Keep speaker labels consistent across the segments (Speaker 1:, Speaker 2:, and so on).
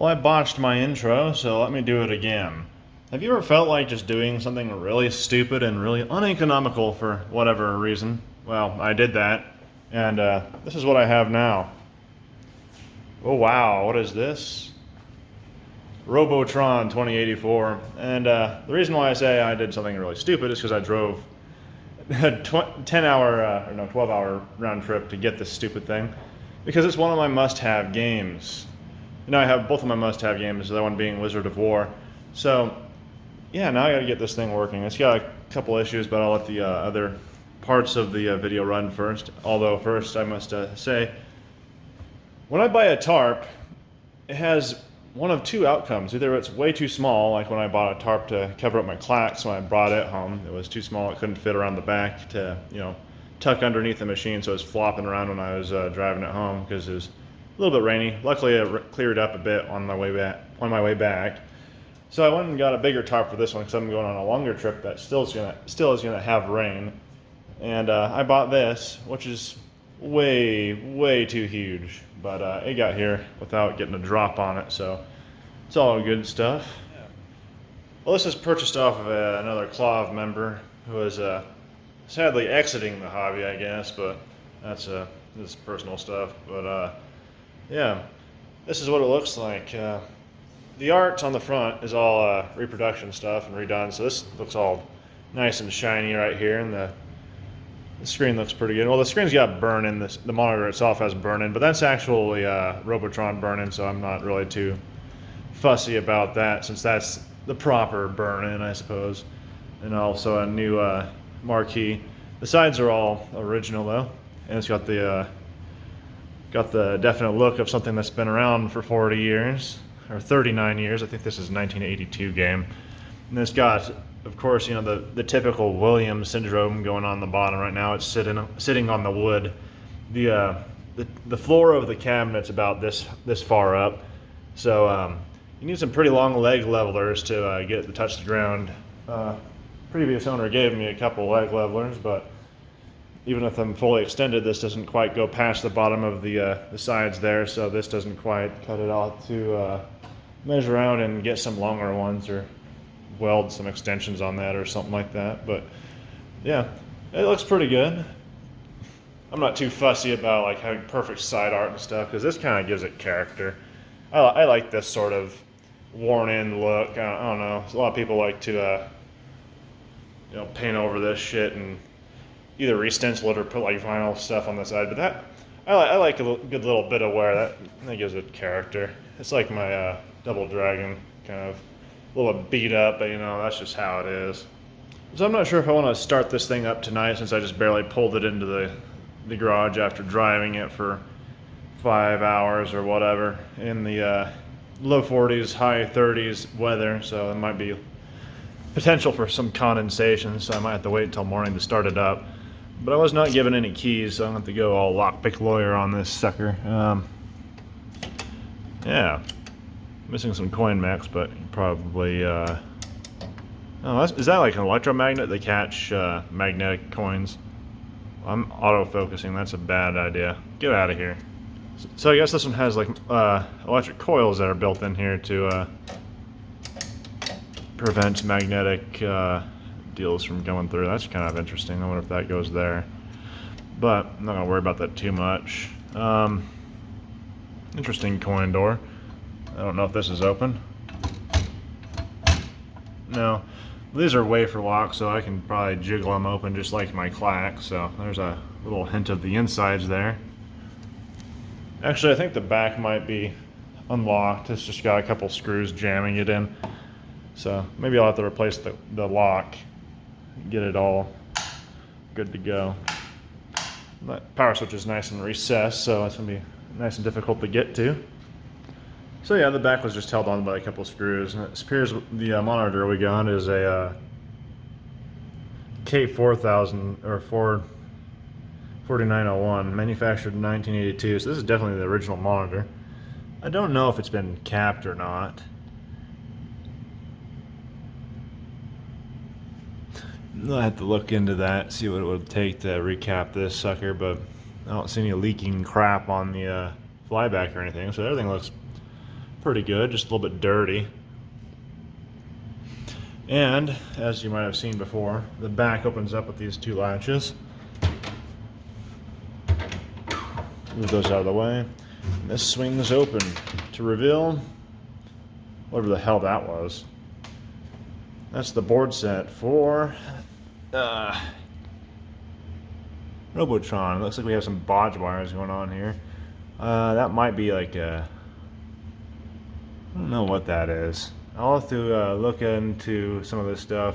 Speaker 1: Well, I botched my intro, so let me do it again. Have you ever felt like just doing something really stupid and really uneconomical for whatever reason? Well, I did that, and this is what I have now. Oh wow, what is this? Robotron 2084. And the reason why I say I did something really stupid is because I drove a 12-hour round trip to get this stupid thing. Because it's one of my must-have games. You know, I have both of my must-have games, the other one being Wizard of War. So, yeah, now I gotta get this thing working. It's got a couple issues, but I'll let the other parts of the video run first. Although first I must say, when I buy a tarp, it has one of two outcomes. Either it's way too small, like when I bought a tarp to cover up my clacks when I brought it home. It was too small, it couldn't fit around the back to, tuck underneath the machine, so it was flopping around when I was driving it home because it was a little bit rainy. Luckily, it cleared up a bit on my way back. So I went and got a bigger tarp for this one because I'm going on a longer trip that still is gonna have rain. And I bought this, which is way too huge, but it got here without getting a drop on it, so it's all good stuff. Well, this is purchased off of another Clav member who is sadly exiting the hobby, I guess, but that's this is personal stuff. But yeah, this is what it looks like. The art on the front is all reproduction stuff and redone, so this looks all nice and shiny right here, and the screen looks pretty good. Well, the screen's got burn-in. The monitor itself has burn-in, but that's actually Robotron burn-in, so I'm not really too fussy about that, since that's the proper burn-in, I suppose. And also a new marquee. The sides are all original though, and it's got the definite look of something that's been around for 40 years or 39 years. I think this is a 1982 game, and it's got, of course, the typical Williams syndrome going on the bottom right now. It's sitting on the wood. The floor of the cabinet's about this far up, so you need some pretty long leg levelers to get it to touch the ground. Previous owner gave me a couple leg levelers, but even if I'm fully extended, this doesn't quite go past the bottom of the sides there, so this doesn't quite cut it out to measure out and get some longer ones or weld some extensions on that or something like that. But yeah, it looks pretty good. I'm not too fussy about like having perfect side art and stuff, because this kind of gives it character. I like this sort of worn-in look. I don't know. A lot of people like to paint over this shit and either re-stencil it or put like vinyl stuff on the side. But that I like a good little bit of wear. That gives it character. It's like my Double Dragon, kind of a little beat up, but that's just how it is. So I'm not sure if I want to start this thing up tonight, since I just barely pulled it into the garage after driving it for 5 hours or whatever in the low 40s, high 30s weather. So there might be potential for some condensation, so I might have to wait until morning to start it up. But I was not given any keys, so I'm going to have to go all lockpick lawyer on this sucker. Yeah. Missing some coin mechs, but probably, oh, is that like an electromagnet? They catch magnetic coins. I'm auto-focusing, that's a bad idea. Get out of here. So I guess this one has like electric coils that are built in here to prevent magnetic deals from going through. That's kind of interesting. I wonder if that goes there. But I'm not going to worry about that too much. Interesting coin door. I don't know if this is open. No. These are wafer locked, so I can probably jiggle them open just like my clack. So there's a little hint of the insides there. Actually, I think the back might be unlocked. It's just got a couple screws jamming it in. So maybe I'll have to replace the lock, get it all good to go. That power switch is nice and recessed, so it's going to be nice and difficult to get to. So yeah, the back was just held on by a couple screws, and it appears the monitor we got is a K4000 or 4901, manufactured in 1982. So this is definitely the original monitor. I don't know if it's been capped or not. I'll have to look into that, see what it would take to recap this sucker, but I don't see any leaking crap on the flyback or anything, so everything looks pretty good, just a little bit dirty. And as you might have seen before, the back opens up with these two latches. Move those out of the way. And this swings open to reveal whatever the hell that was. That's the board set for Robotron. It looks like we have some bodge wires going on here. That might be like a... I don't know what that is. I'll have to look into some of this stuff.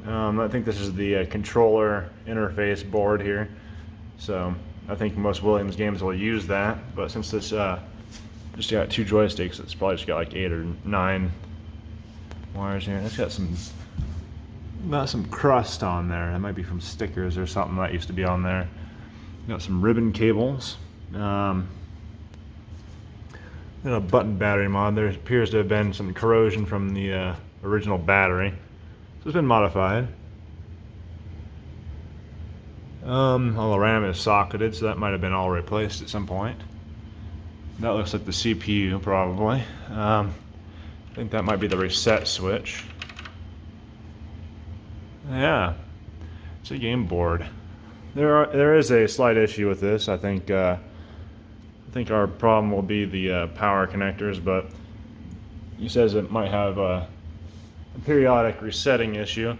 Speaker 1: I think this is the controller interface board here. So I think most Williams games will use that. But since this just got 2 joysticks, it's probably just got like 8 or 9 wires here. It's got some crust on there. That might be from stickers or something that used to be on there. Got some ribbon cables. A button battery mod. There appears to have been some corrosion from the original battery, so it's been modified. All the RAM is socketed, so that might have been all replaced at some point. That looks like the CPU, probably. I think that might be the reset switch. Yeah, it's a game board. There is a slight issue with this. I think our problem will be the power connectors, but he says it might have a periodic resetting issue,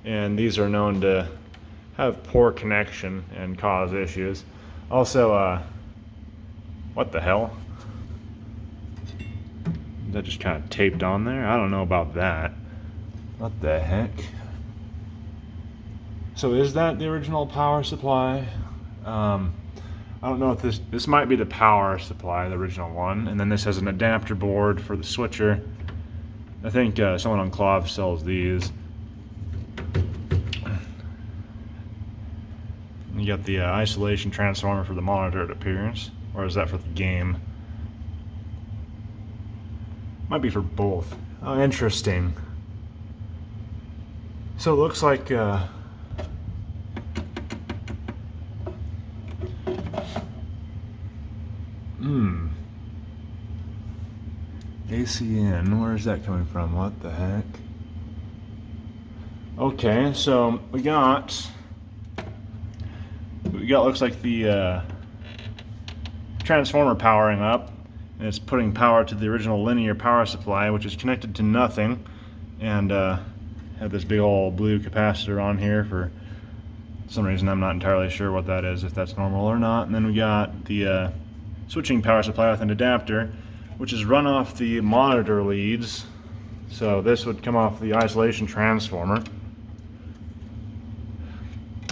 Speaker 1: and these are known to have poor connection and cause issues. Also, what the hell? Is that just kind of taped on there? I don't know about that. What the heck? So is that the original power supply? I don't know if this might be the power supply, the original one, and then this has an adapter board for the switcher. I think someone on Clov sells these. You got the isolation transformer for the monitor, it appears, or is that for the game? Might be for both. Oh, interesting. So it looks like ACN, where is that coming from? What the heck? Okay, so we got looks like the transformer powering up, and it's putting power to the original linear power supply, which is connected to nothing, and have this big old blue capacitor on here for some reason. I'm not entirely sure what that is, if that's normal or not. And then we got the switching power supply with an adapter, which is run off the monitor leads. So this would come off the isolation transformer.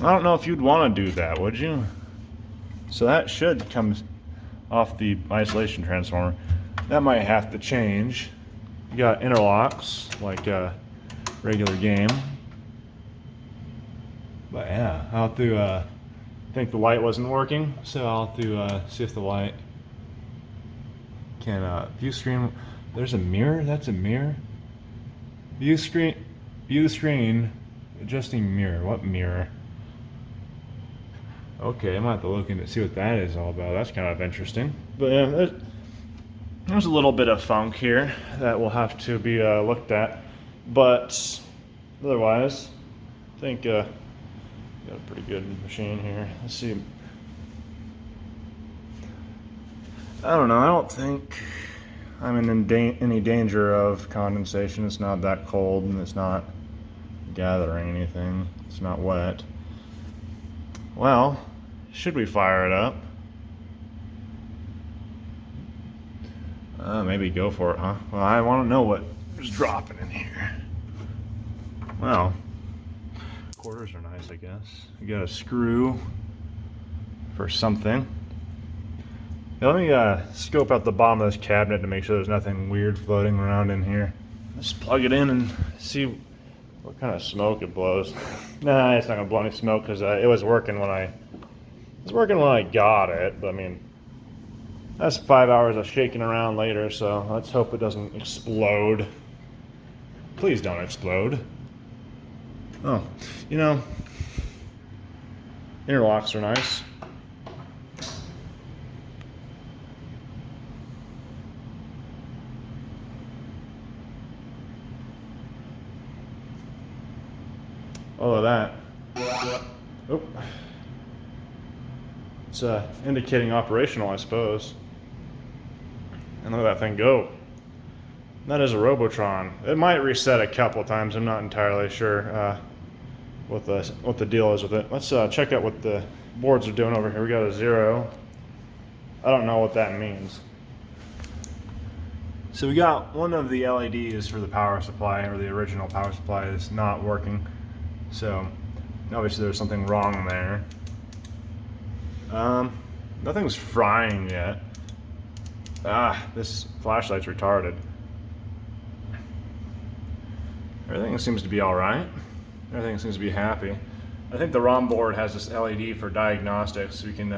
Speaker 1: I don't know if you'd want to do that, would you? So that should come off the isolation transformer. That might have to change. You got interlocks, like a regular game. But yeah, I'll have to, think the light wasn't working, so I'll have to see if the light can view screen. There's a mirror. That's a mirror. View the screen. Adjusting mirror. What mirror? Okay, I might have to look into see what that is all about. That's kind of interesting. But yeah, there's a little bit of funk here that will have to be looked at. But otherwise, I think got a pretty good machine here. Let's see. I don't know. I don't think I'm in any danger of condensation. It's not that cold, and it's not gathering anything. It's not wet. Well, should we fire it up? Maybe go for it, huh? Well, I want to know what is dropping in here. Well, quarters are nice, I guess. You got a screw for something. Now, let me scope out the bottom of this cabinet to make sure there's nothing weird floating around in here. Let's plug it in and see what kind of smoke it blows. Nah, it's not gonna blow any smoke because it was working when I got it. But I mean, that's 5 hours of shaking around later, so let's hope it doesn't explode. Please don't explode. Oh, you know, interlocks are nice. all of that. Oh. It's indicating operational, I suppose. And look at that thing go. That is a Robotron. It might reset a couple times. I'm not entirely sure what the deal is with it. Let's check out what the boards are doing over here. We got a 0. I don't know what that means. So we got one of the LEDs for the power supply, or the original power supply, is not working. So obviously there's something wrong there. Nothing's frying yet. This flashlight's retarded. Everything seems to be alright. Everything seems to be happy. I think the ROM board has this LED for diagnostics, so we can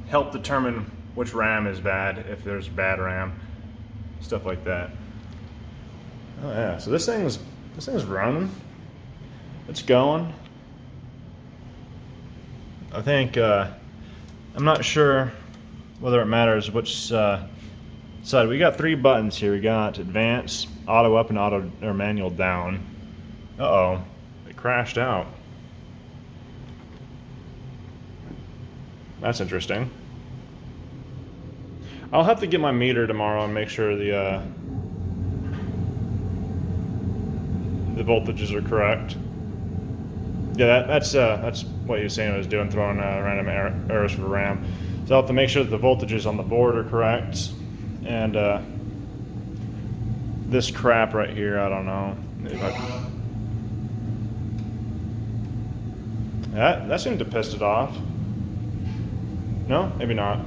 Speaker 1: help determine which RAM is bad, if there's bad RAM, stuff like that. Oh yeah, so this thing's running. It's going. I think I'm not sure whether it matters which side. We got 3 buttons here. We got advance, auto up, and auto or manual down. Uh-oh, it crashed out. That's interesting. I'll have to get my meter tomorrow and make sure the voltages are correct. Yeah, that's what he was saying. I was doing, throwing random errors for RAM. So I'll have to make sure that the voltages on the board are correct. And this crap right here, I don't know. That seemed to piss it off. No, maybe not.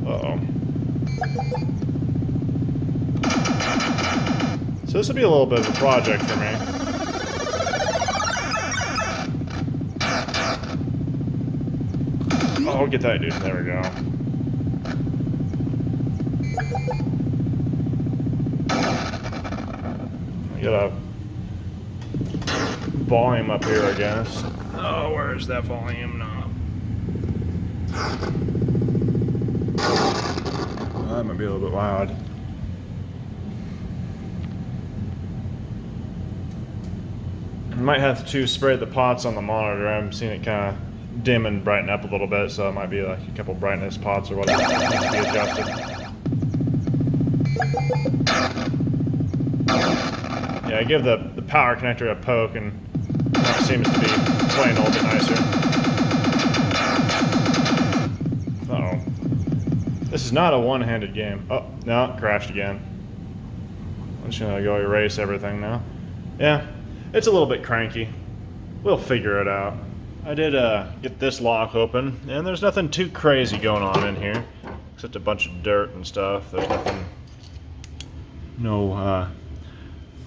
Speaker 1: Uh-oh. So this will be a little bit of a project for me. Oh, get that dude. There we go. I got a volume up here, I guess. Oh, where's that volume knob? Oh, that might be a little bit loud. I might have to spray the pots on the monitor. I'm seeing it kind of dim and brighten up a little bit, so it might be like a couple brightness pots or whatever that needs to be adjusted. Yeah, I give the power connector a poke, and it seems to be playing a little bit nicer. Uh-oh. This is not a one-handed game. Oh, no, it crashed again. I'm just gonna go erase everything now. Yeah, it's a little bit cranky. We'll figure it out. I did get this lock open, and there's nothing too crazy going on in here, except a bunch of dirt and stuff. There's nothing,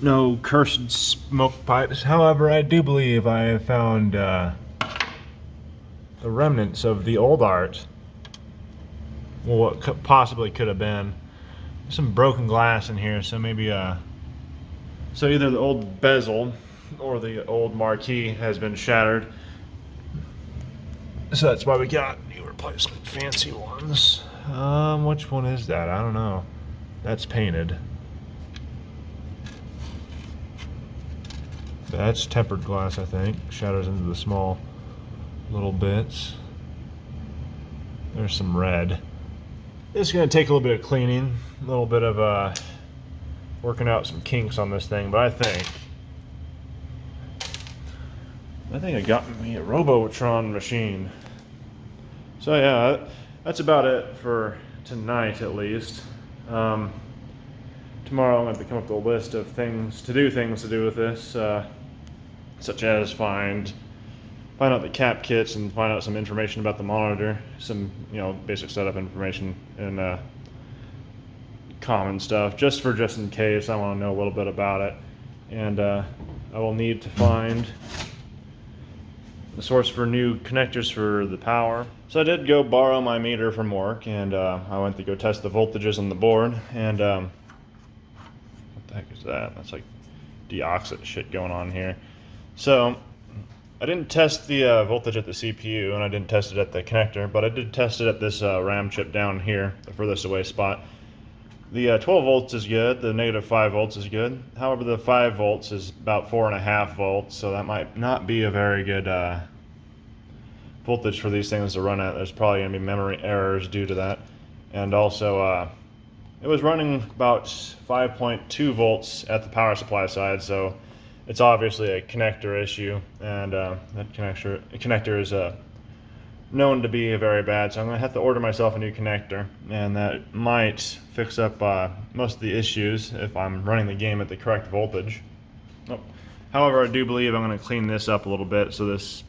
Speaker 1: no cursed smoke pipes. However, I do believe I have found the remnants of the old art. Well, what possibly could have been. There's some broken glass in here, so maybe so either the old bezel or the old marquee has been shattered. So that's why we got new replacement fancy ones. Which one is that? I don't know. That's painted. That's tempered glass, I think. Shatters into the small little bits. There's some red. It's going to take a little bit of cleaning, a little bit of working out some kinks on this thing, but I think it got me a Robotron machine. So yeah, that's about it for tonight, at least. Tomorrow I'm going to come up with a list of things to do with this, such as find out the cap kits and find out some information about the monitor, some basic setup information and common stuff, just in case I want to know a little bit about it. And I will need to find the source for new connectors for the power. So I did go borrow my meter from work, and I went to go test the voltages on the board, and what the heck is that? That's like deoxit shit going on here. So I didn't test the voltage at the CPU, and I didn't test it at the connector, but I did test it at this RAM chip down here, the furthest away spot. The 12 volts is good, the negative 5 volts is good. However, the 5 volts is about 4.5 volts, so that might not be a very good voltage for these things to run at. There's probably going to be memory errors due to that. And also, it was running about 5.2 volts at the power supply side, so it's obviously a connector issue, and that connector is known to be very bad, so I'm going to have to order myself a new connector, and that might fix up most of the issues if I'm running the game at the correct voltage. Oh. However, I do believe I'm going to clean this up a little bit so this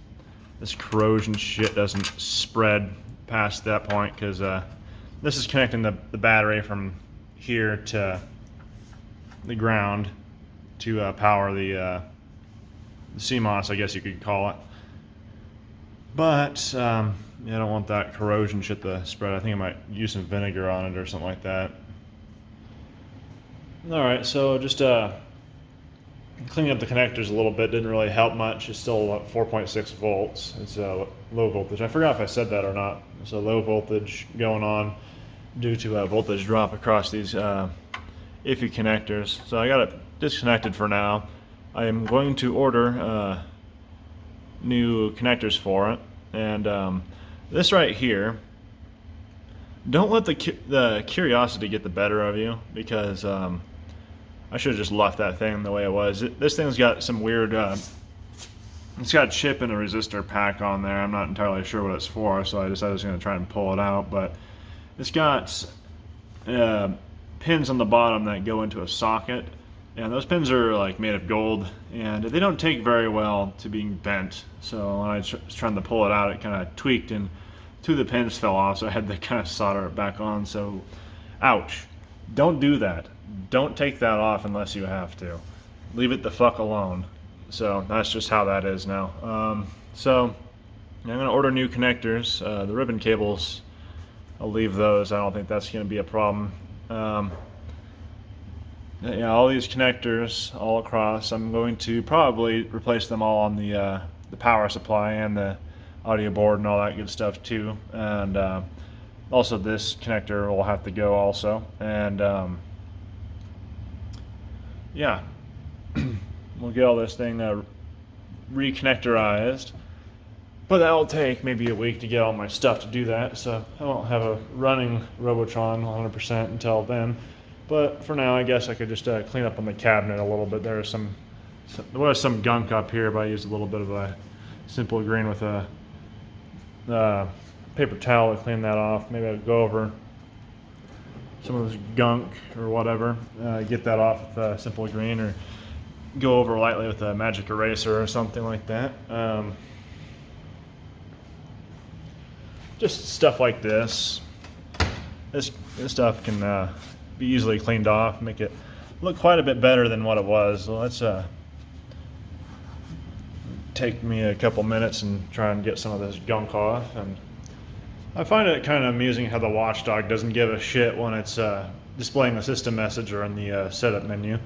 Speaker 1: corrosion shit doesn't spread past that point, because this is connecting the battery from here to the ground to power the CMOS, I guess you could call it. But yeah, I don't want that corrosion shit to spread. I think I might use some vinegar on it or something like that. Alright, so just cleaning up the connectors a little bit didn't really help much. It's still 4.6 volts. It's low voltage. I forgot if I said that or not. So low voltage going on due to a voltage drop across these iffy connectors. So I got it disconnected for now. I am going to order new connectors for it, and this right here, don't let the curiosity get the better of you, because I should have just left that thing the way it was. This thing's got some weird it's got a chip and a resistor pack on there. I'm not entirely sure what it's for, so I decided I was going to try and pull it out, but it's got pins on the bottom that go into a socket. And those pins are like made of gold, and they don't take very well to being bent. So when I was trying to pull it out, it kind of tweaked and two of the pins fell off, so I had to kind of solder it back on. So, ouch. Don't do that. Don't take that off unless you have to. Leave it the fuck alone. So that's just how that is now. So I'm going to order new connectors. The ribbon cables, I'll leave those. I don't think that's going to be a problem. Yeah, all these connectors all across, I'm going to probably replace them all on the power supply and the audio board and all that good stuff too. And also this connector will have to go also. And yeah, we'll get all this thing reconnectorized. But that will take maybe a week to get all my stuff to do that, so I won't have a running Robotron 100% until then. But for now, I guess I could just clean up on the cabinet a little bit. There was some gunk up here, but I used a little bit of a simple green with a paper towel to clean that off. Maybe I'll go over some of this gunk or whatever, get that off with a simple green, or go over lightly with a magic eraser or something like that. Just stuff like this. This stuff can be easily cleaned off, make it look quite a bit better than what it was. So let's take me a couple minutes and try and get some of this gunk off. And I find it kind of amusing how the watchdog doesn't give a shit when it's displaying the system message or in the setup menu.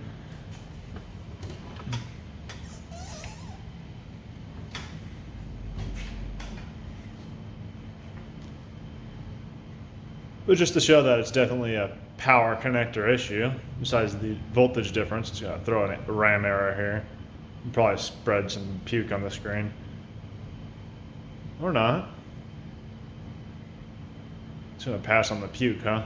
Speaker 1: But just to show that it's definitely a power connector issue, besides the voltage difference, it's going to throw a RAM error here. And probably spread some puke on the screen. Or not. It's going to pass on the puke, huh?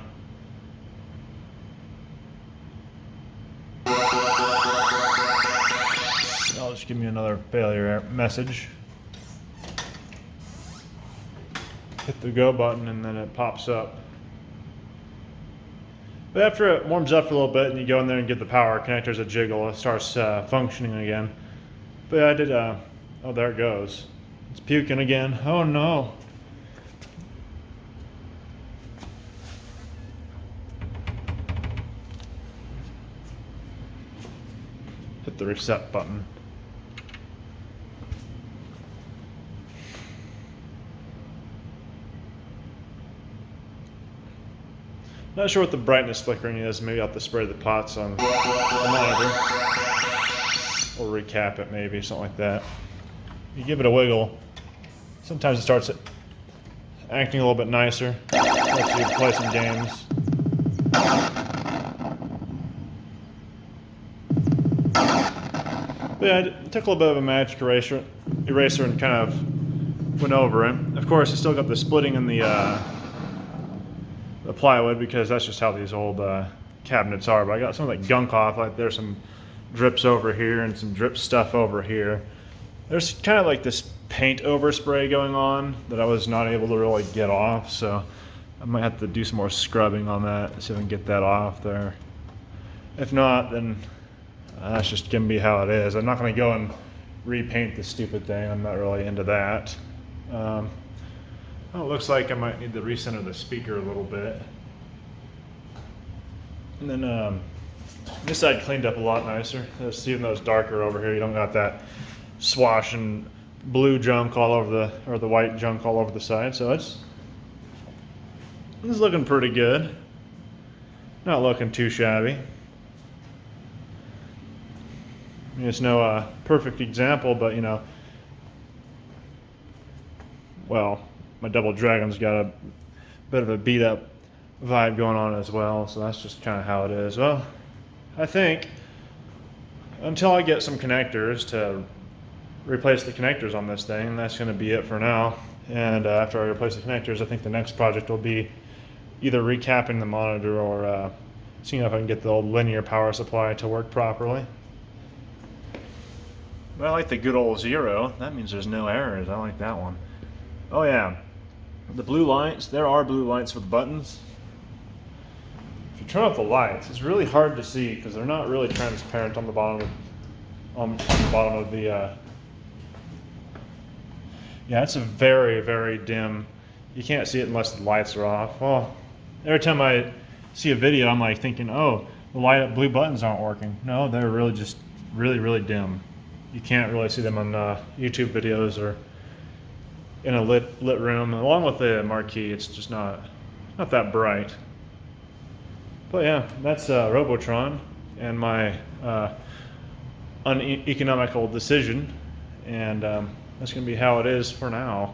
Speaker 1: I'll just give me another failure message. Hit the go button and then it pops up. But after it warms up for a little bit and you go in there and get the power connectors a jiggle, it starts functioning again. But yeah, I did, oh, there it goes. It's puking again. Oh no. Hit the reset button. Not sure what the brightness flickering is. Maybe I'll have to spray the pots on the monitor. Or recap it maybe, something like that. You give it a wiggle. Sometimes it starts acting a little bit nicer. Lets you play some games. But yeah, I took a little bit of a magic eraser and kind of went over it. Of course, I still got the splitting in the plywood because that's just how these old cabinets are. But I got some of that gunk off. Like there's some drips over here and some drip stuff over here. There's kind of like this paint overspray going on that I was not able to really get off. So I might have to do some more scrubbing on that, see if I can get that off there. If not, then that's just gonna be how it is. I'm not gonna go and repaint this stupid thing. I'm not really into that. Well, it looks like I might need to recenter the speaker a little bit. And then this side cleaned up a lot nicer. Even though it's darker over here, you don't got that swash and blue junk all over or the white junk all over the side. So it's looking pretty good. Not looking too shabby. I mean, it's no perfect example, but you know, well, my Double Dragon's got a bit of a beat up vibe going on as well, so that's just kind of how it is. Well, I think until I get some connectors to replace the connectors on this thing, that's going to be it for now. And after I replace the connectors, I think the next project will be either recapping the monitor or seeing if I can get the old linear power supply to work properly. Well, I like the good old 0. That means there's no errors. I like that one. Oh yeah, the blue lights. There are blue lights for the buttons. If you turn off the lights, it's really hard to see because they're not really transparent on the bottom of, the bottom of the. Yeah, it's a very, very dim. You can't see it unless the lights are off. Well, every time I see a video, I'm like thinking, oh, the light up blue buttons aren't working. No, they're really just really, really dim. You can't really see them on YouTube videos or in a lit room. Along with the marquee, it's just not that bright. But yeah, that's Robotron and my uneconomical decision, and that's going to be how it is for now.